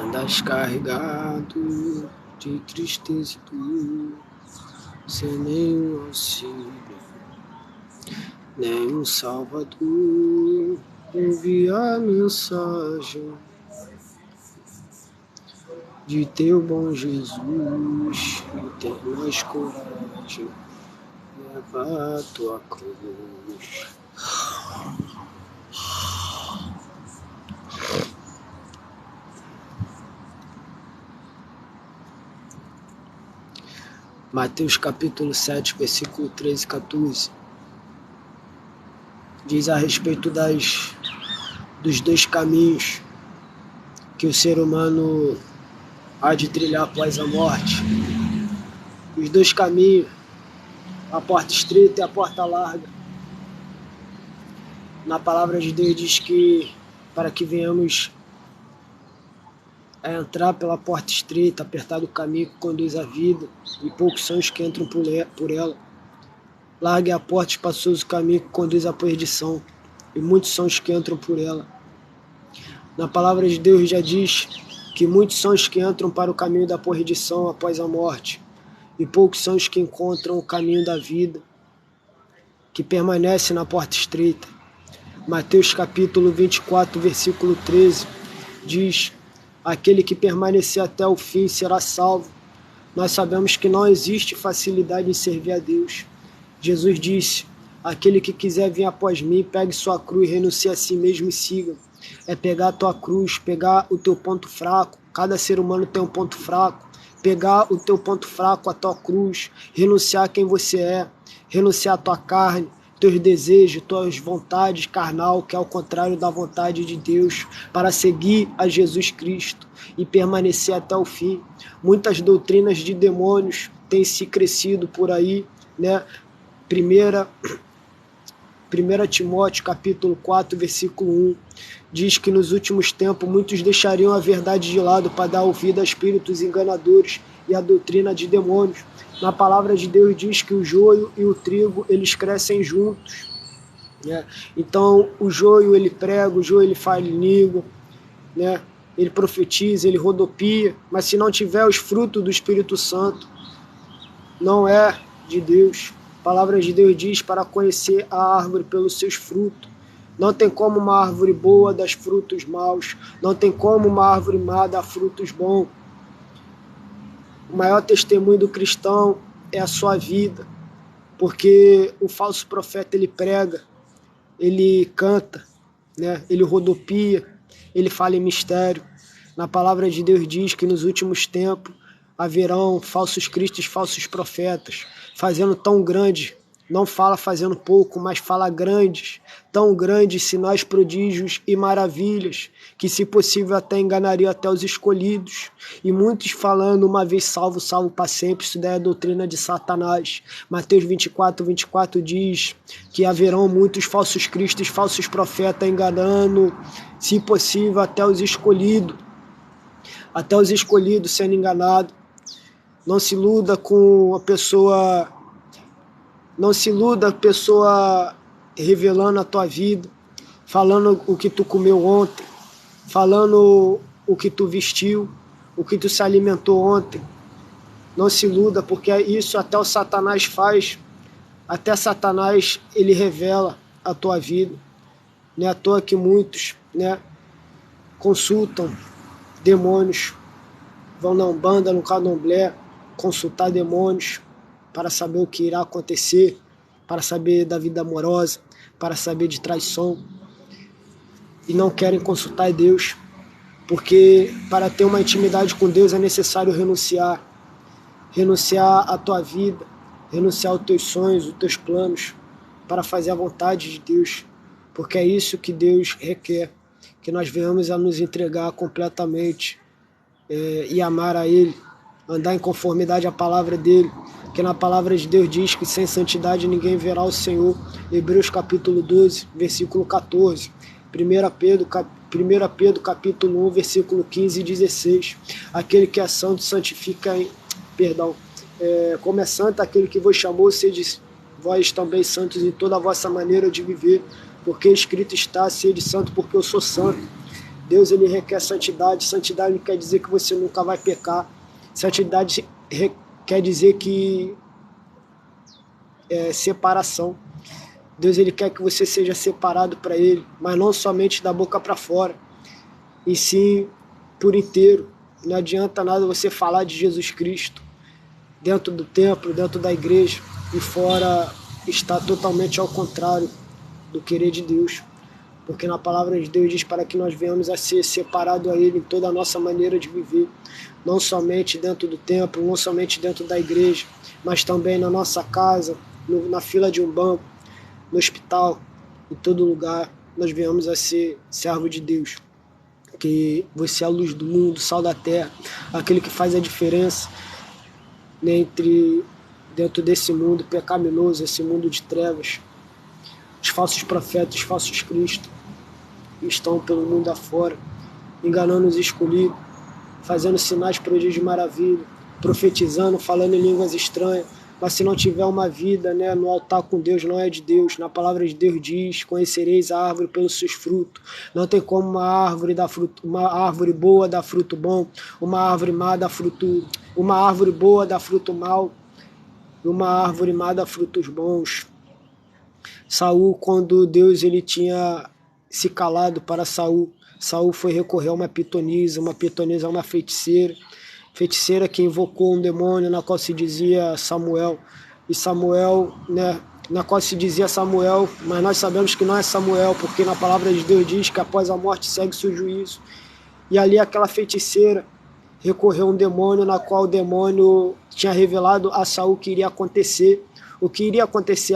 Andas carregado de tristeza e dor, sem nenhum auxílio, nenhum salvador. Ouvi a mensagem de teu bom Jesus e ter mais coragem, leva a tua cruz. Mateus capítulo 7, versículo 13 e 14, diz a respeito dos dois caminhos que o ser humano há de trilhar após a morte. Os dois caminhos, a porta estreita e a porta larga. Na palavra de Deus diz que para que venhamos a entrar pela porta estreita, apertado o caminho que conduz à vida, e poucos são os que entram por ela. Larga é a porta, espaçoso o caminho que conduz à perdição, e muitos são os que entram por ela. Na palavra de Deus já diz que muitos são os que entram para o caminho da perdição após a morte, e poucos são os que encontram o caminho da vida, que permanece na porta estreita. Mateus capítulo 24, versículo 13, diz: aquele que permanecer até o fim será salvo. Nós sabemos que não existe facilidade em servir a Deus. Jesus disse: aquele que quiser vir após mim, pegue sua cruz, renuncie a si mesmo e siga. É pegar a tua cruz, pegar o teu ponto fraco. Cada ser humano tem um ponto fraco. Pegar o teu ponto fraco, a tua cruz, renunciar a quem você é, renunciar a tua carne, teus desejos, tuas vontades carnal, que é o contrário da vontade de Deus, para seguir a Jesus Cristo e permanecer até o fim. Muitas doutrinas de demônios têm se crescido por aí, né? 1 Timóteo capítulo 4, versículo 1, diz que nos últimos tempos muitos deixariam a verdade de lado para dar ouvido a espíritos enganadores e a doutrina de demônios. Na palavra de Deus diz que o joio e o trigo, eles crescem juntos, né? Então o joio ele prega, o joio ele faz língua, né? Ele profetiza, ele rodopia, mas se não tiver os frutos do Espírito Santo, não é de Deus. A palavra de Deus diz para conhecer a árvore pelos seus frutos. Não tem como uma árvore boa dar frutos maus, não tem como uma árvore má dar frutos bons. O maior testemunho do cristão é a sua vida, porque o falso profeta ele prega, ele canta, né? Ele rodopia, ele fala em mistério. Na palavra de Deus diz que nos últimos tempos haverão falsos cristos, falsos profetas, fazendo tão grande, não fala fazendo pouco, mas fala grandes, tão grandes sinais, prodígios e maravilhas, que se possível até enganaria até os escolhidos. E muitos falando, uma vez salvo, salvo para sempre. Isso daí é a doutrina de Satanás. Mateus 24, 24 diz que haverão muitos falsos cristos, falsos profetas enganando, se possível até os escolhidos. Até os escolhidos sendo enganados. Não se iluda com a pessoa, não se iluda a pessoa revelando a tua vida, falando o que tu comeu ontem, falando o que tu vestiu, o que tu se alimentou ontem. Não se iluda, porque isso até o Satanás faz. Até Satanás ele revela a tua vida. Não é à toa que muitos, né, consultam demônios, vão na Umbanda, no Candomblé, consultar demônios para saber o que irá acontecer, para saber da vida amorosa, para saber de traição, e não querem consultar Deus, porque para ter uma intimidade com Deus é necessário renunciar à tua vida, renunciar aos teus sonhos, aos teus planos, para fazer a vontade de Deus, porque é isso que Deus requer, que nós venhamos a nos entregar completamente e amar a Ele, andar em conformidade à palavra dele, que na palavra de Deus diz que sem santidade ninguém verá o Senhor. Hebreus capítulo 12, versículo 14. 1 Pedro capítulo 1, versículo 15 e 16. Aquele que é santo santifica como é santo aquele que vos chamou, sede vós também santos em toda a vossa maneira de viver, porque escrito está, sede santo porque eu sou santo. Deus, ele requer santidade. Santidade não quer dizer que você nunca vai pecar. Santidade quer dizer que é separação. Deus, ele quer que você seja separado para ele, mas não somente da boca para fora, e sim por inteiro. Não adianta nada você falar de Jesus Cristo dentro do templo, dentro da igreja, e fora está totalmente ao contrário do querer de Deus. Porque na palavra de Deus diz para que nós venhamos a ser separados a Ele em toda a nossa maneira de viver, não somente dentro do templo, não somente dentro da igreja, mas também na nossa casa, na fila de um banco, no hospital, em todo lugar, nós venhamos a ser servo de Deus. Que você é a luz do mundo, sal da terra, aquele que faz a diferença dentro desse mundo pecaminoso, esse mundo de trevas. Os falsos profetas, os falsos cristos estão pelo mundo afora, enganando os escolhidos, fazendo sinais, prodígios de maravilha, profetizando, falando em línguas estranhas. Mas se não tiver uma vida, né, no altar com Deus, não é de Deus. Na palavra de Deus diz: conhecereis a árvore pelos seus frutos. Não tem como uma árvore boa dar fruto bom, uma árvore boa dar fruto mal, e uma árvore má dá frutos bons. Saul, quando Deus ele tinha se calado para Saul foi recorrer a uma pitonisa é uma feiticeira que invocou um demônio na qual se dizia Samuel, e Samuel, né, na qual se dizia Samuel, mas nós sabemos que não é Samuel, porque na palavra de Deus diz que após a morte segue-se o juízo. E ali aquela feiticeira recorreu a um demônio, na qual o demônio tinha revelado a Saul o que iria acontecer, o que iria acontecer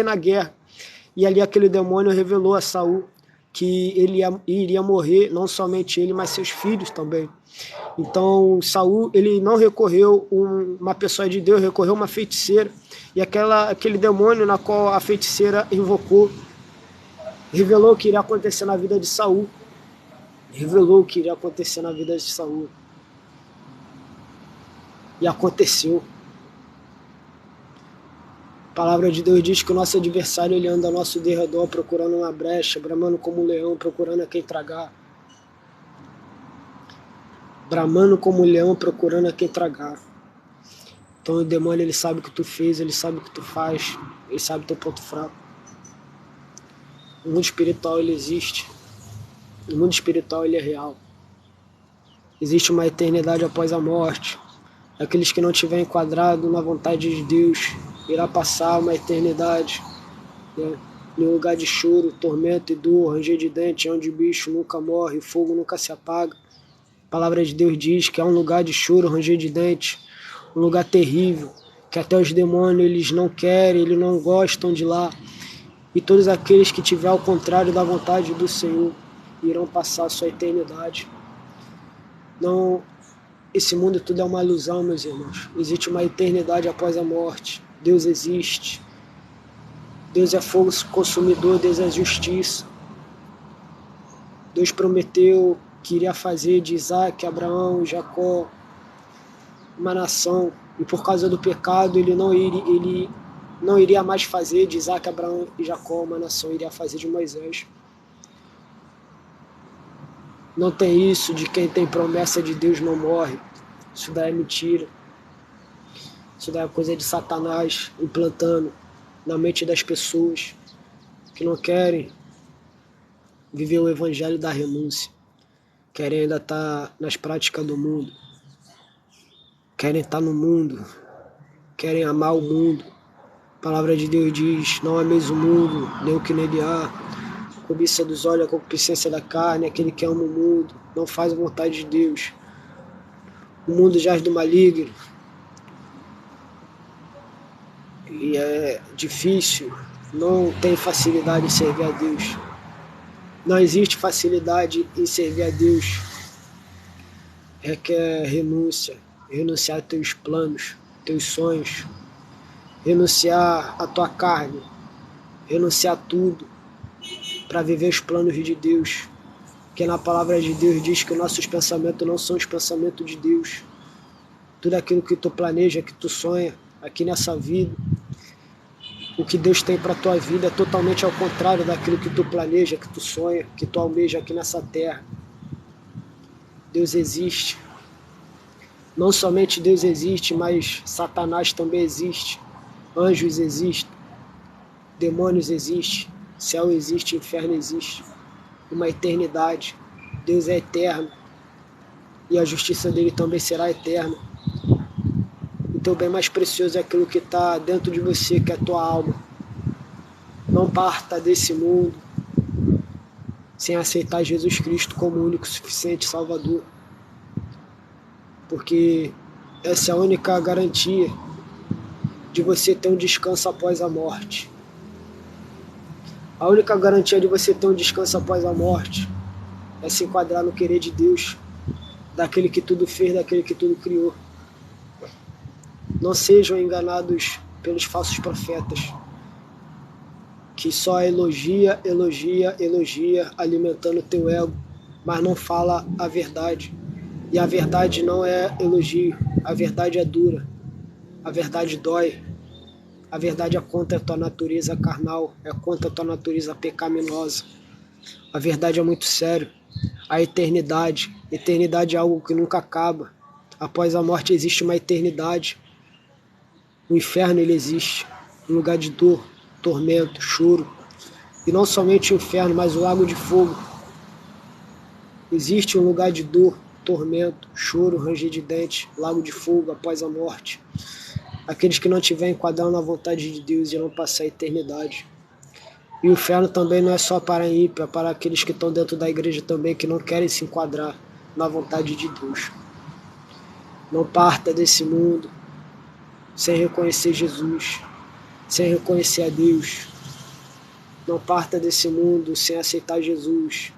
na guerra. E ali aquele demônio revelou a Saul que ele iria morrer, não somente ele, mas seus filhos também. Então Saul, ele não recorreu uma pessoa de Deus, recorreu uma feiticeira, e aquele demônio na qual a feiticeira invocou revelou o que iria acontecer na vida de Saul. E aconteceu. A palavra de Deus diz que o nosso adversário ele anda ao nosso derredor procurando uma brecha, bramando como um leão, procurando a quem tragar. Bramando como um leão, procurando a quem tragar. Então o demônio ele sabe o que tu fez, ele sabe o que tu faz, ele sabe o teu ponto fraco. O mundo espiritual ele existe. O mundo espiritual ele é real. Existe uma eternidade após a morte. Aqueles que não tiverem enquadrado na vontade de Deus irá passar uma eternidade, né, em um lugar de choro, tormento e dor, ranger de dente, onde o bicho nunca morre, o fogo nunca se apaga. A palavra de Deus diz que é um lugar de choro, ranger de dente, um lugar terrível, que até os demônios eles não querem, eles não gostam de lá. E todos aqueles que tiver ao contrário da vontade do Senhor irão passar a sua eternidade. Não, esse mundo tudo é uma ilusão, meus irmãos. Existe uma eternidade após a morte. Deus existe. Deus é fogo consumidor, Deus é justiça. Deus prometeu que iria fazer de Isaac, Abraão e Jacó uma nação. E por causa do pecado, ele não iria mais fazer de Isaac, Abraão e Jacó uma nação, iria fazer de Moisés. Não tem isso de quem tem promessa de Deus não morre. Isso daí é mentira. Isso daí é coisa de Satanás implantando na mente das pessoas que não querem viver o evangelho da renúncia. Querem ainda estar nas práticas do mundo. Querem estar no mundo. Querem amar o mundo. A palavra de Deus diz: não ameis o mundo, nem o que nele há. A cobiça dos olhos, a concupiscência da carne, aquele que ama o mundo, não faz a vontade de Deus. O mundo jaz do maligno. E é difícil, não tem facilidade em servir a Deus. Não existe facilidade em servir a Deus. Requer renúncia, renunciar a teus planos, teus sonhos, renunciar a tua carne, renunciar a tudo para viver os planos de Deus. Porque na palavra de Deus diz que os nossos pensamentos não são os pensamentos de Deus. Tudo aquilo que tu planeja, que tu sonha aqui nessa vida, O que Deus tem para a tua vida é totalmente ao contrário daquilo que tu planeja, que tu sonha, que tu almeja aqui nessa terra. Deus existe. Não somente Deus existe, mas Satanás também existe. Anjos existem. Demônios existem. Céu existe, inferno existe. Uma eternidade. Deus é eterno. E a justiça dele também será eterna. O teu bem mais precioso é aquilo que está dentro de você, que é a tua alma. Não parta desse mundo sem aceitar Jesus Cristo como o único suficiente Salvador. Porque essa é a única garantia de você ter um descanso após a morte. A única garantia de você ter um descanso após a morte é se enquadrar no querer de Deus, daquele que tudo fez, daquele que tudo criou. Não sejam enganados pelos falsos profetas, que só elogia, alimentando o teu ego, mas não fala a verdade. E a verdade não é elogio, a verdade é dura, a verdade dói, a verdade é contra a tua natureza carnal, é contra a tua natureza pecaminosa. A verdade é muito sério. A eternidade é algo que nunca acaba. Após a morte existe uma eternidade. O inferno ele existe, um lugar de dor, tormento, choro. E não somente o inferno, mas o lago de fogo. Existe um lugar de dor, tormento, choro, ranger de dentes, lago de fogo após a morte. Aqueles que não tiverem enquadrado na vontade de Deus irão passar a eternidade. E o inferno também não é só para ímpio, é para aqueles que estão dentro da igreja também, que não querem se enquadrar na vontade de Deus. Não parta desse mundo sem reconhecer Jesus, sem reconhecer a Deus. Não parta desse mundo sem aceitar Jesus,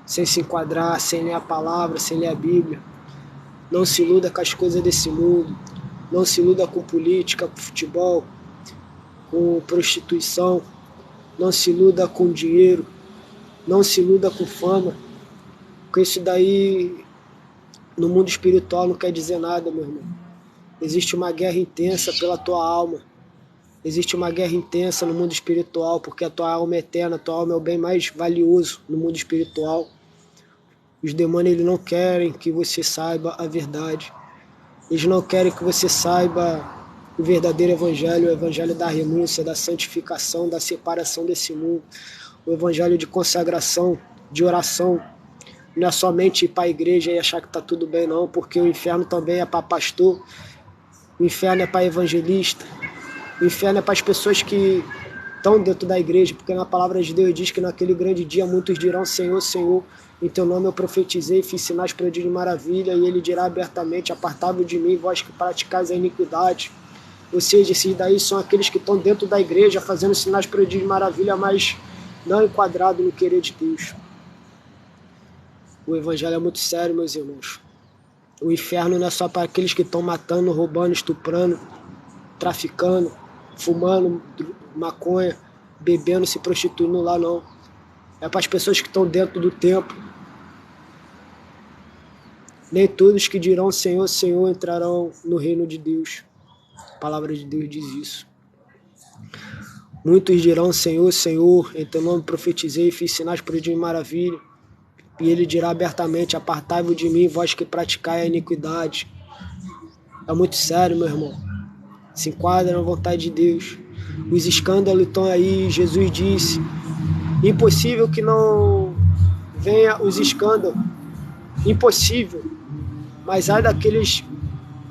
sem se enquadrar, sem ler a palavra, sem ler a Bíblia. Não se iluda com as coisas desse mundo. Não se iluda com política, com futebol, com prostituição. Não se iluda com dinheiro. Não se iluda com fama. Porque isso daí, no mundo espiritual, não quer dizer nada, meu irmão. Existe uma guerra intensa pela tua alma. Existe uma guerra intensa no mundo espiritual, porque a tua alma é eterna, a tua alma é o bem mais valioso no mundo espiritual. Os demônios eles não querem que você saiba a verdade. Eles não querem que você saiba o verdadeiro evangelho, o evangelho da renúncia, da santificação, da separação desse mundo, o evangelho de consagração, de oração. Não é somente ir para a igreja e achar que está tudo bem, não, porque o inferno também é para pastor, o inferno é para evangelista, o inferno é para as pessoas que estão dentro da igreja, porque na palavra de Deus diz que naquele grande dia muitos dirão: Senhor, Senhor, em teu nome eu profetizei, fiz sinais, prodígios e maravilha, e ele dirá abertamente: apartai-vos de mim, vós que praticais a iniquidade. Ou seja, esses daí são aqueles que estão dentro da igreja fazendo sinais, prodígios e maravilha, mas não enquadrado no querer de Deus. O evangelho é muito sério, meus irmãos. O inferno não é só para aqueles que estão matando, roubando, estuprando, traficando, fumando maconha, bebendo, se prostituindo lá, não. É para as pessoas que estão dentro do templo. Nem todos que dirão Senhor, Senhor entrarão no reino de Deus. A palavra de Deus diz isso. Muitos dirão Senhor, Senhor, em teu nome profetizei, fiz sinais, prodígios e maravilha. E ele dirá abertamente: apartai-vos de mim, vós que praticai a iniquidade. É muito sério, meu irmão. Se enquadra na vontade de Deus. Os escândalos estão aí. Jesus disse: impossível que não venha os escândalos. Impossível. Mas ai daqueles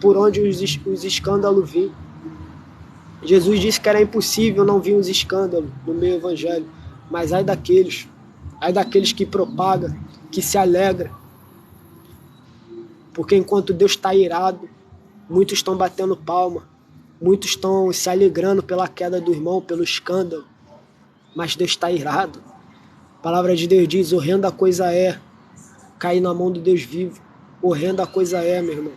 por onde os escândalos vêm. Jesus disse que era impossível não vir os escândalos no meio do evangelho. Mas ai daqueles que propagam, que se alegram. Porque enquanto Deus está irado, muitos estão batendo palma, muitos estão se alegrando pela queda do irmão, pelo escândalo. Mas Deus está irado. A palavra de Deus diz: horrenda coisa é cair na mão do Deus vivo. Horrenda coisa é, meu irmão.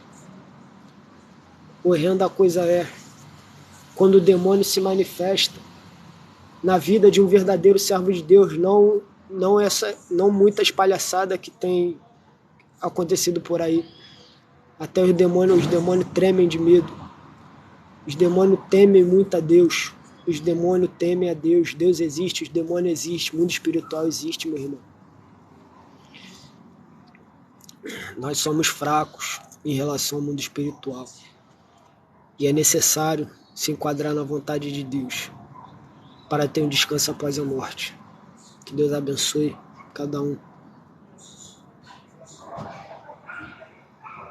Horrenda coisa é quando o demônio se manifesta na vida de um verdadeiro servo de Deus, não muitas palhaçadas que tem acontecido por aí. Até os demônios tremem de medo. Os demônios temem muito a Deus. Os demônios temem a Deus. Deus existe, os demônios existem, o mundo espiritual existe, meu irmão. Nós somos fracos em relação ao mundo espiritual. E é necessário se enquadrar na vontade de Deus para ter um descanso após a morte. Que Deus abençoe cada um.